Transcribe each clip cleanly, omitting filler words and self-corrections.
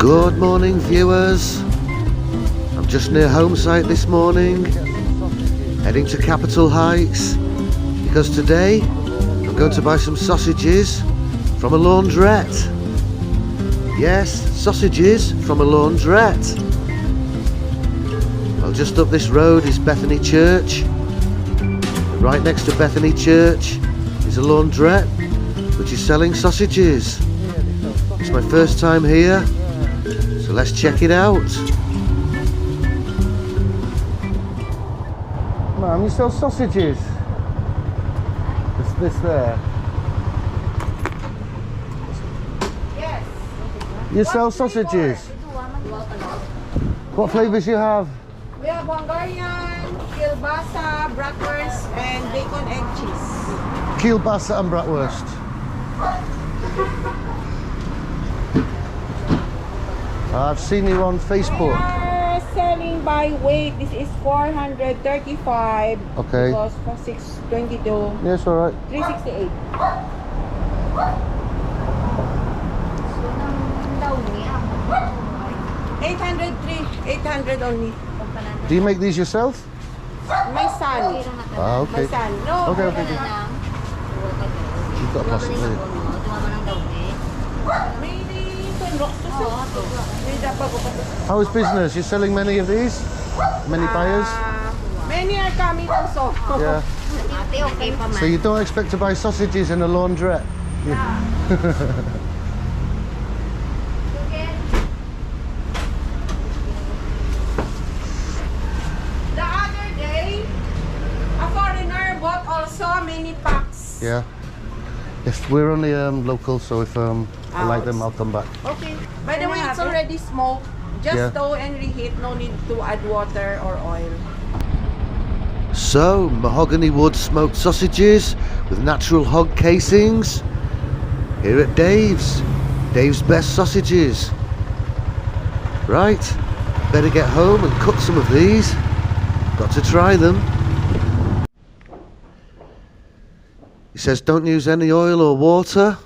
Good morning, viewers. I'm just near home site this morning, heading to Capitol Heights, because today I'm going to buy some sausages from a launderette. Yes, sausages from a launderette. Well, just up this road is Bethany Church. Right next to Bethany Church is a launderette which is selling sausages. It's my first time here, so let's check it out. Ma'am, you sell sausages? Is this there? Yes. You sell sausages? What flavours you have? We have Hungarian, kielbasa, bratwurst, and bacon egg cheese. Kielbasa and bratwurst. I've seen you on Facebook. We are selling by weight. This is 435. Okay. Because for 622. Yes, all right. 368. 800 only. Do you make these yourself? My son. Ah, okay. My son. No. Okay, okay. You've got a plastic there. How is business? You're selling many of these? Many buyers? Many are coming also. Yeah. So you don't expect to buy sausages in a launderette? The other day, a foreigner bought also many packs. Yeah. If we're only local, so if I like them, I'll come back. Okay. By the way, it's already smoked. Just dough and reheat. No need to add water or oil. So, mahogany wood smoked sausages with natural hog casings here at Dave's. Dave's best sausages. Right, better get home and cook some of these. Got to try them. He says don't use any oil or water.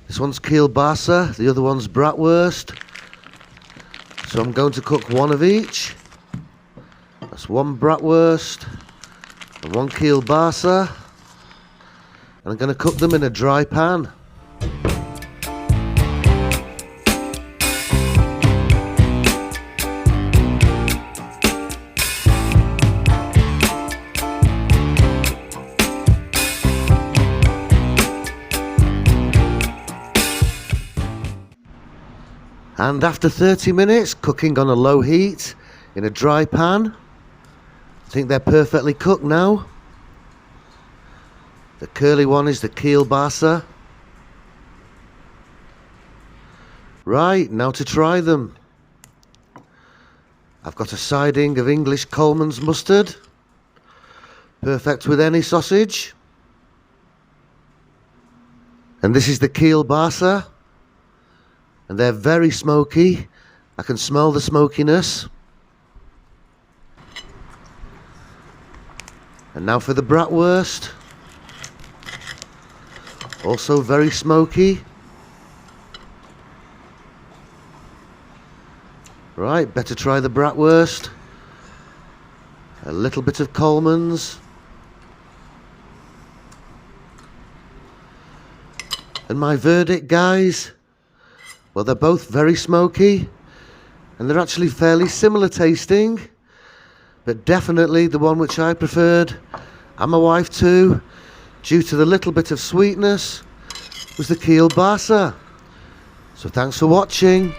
This one's kielbasa, the other one's bratwurst. So I'm going to cook one of each. That's one bratwurst and one kielbasa. And I'm going to cook them in a dry pan. And after 30 minutes cooking on a low heat in a dry pan, I think they're perfectly cooked now. The curly one is the kielbasa. Right, now to try them. I've got a siding of English Coleman's mustard. Perfect with any sausage. And this is the kielbasa. And they're very smoky. I can smell the smokiness. And now for the bratwurst. Also very smoky. Right, better try the bratwurst. A little bit of Coleman's. And my verdict, guys. Well, they're both very smoky, and they're actually fairly similar tasting, but definitely the one which I preferred, and my wife too, due to the little bit of sweetness, was the kielbasa. So thanks for watching.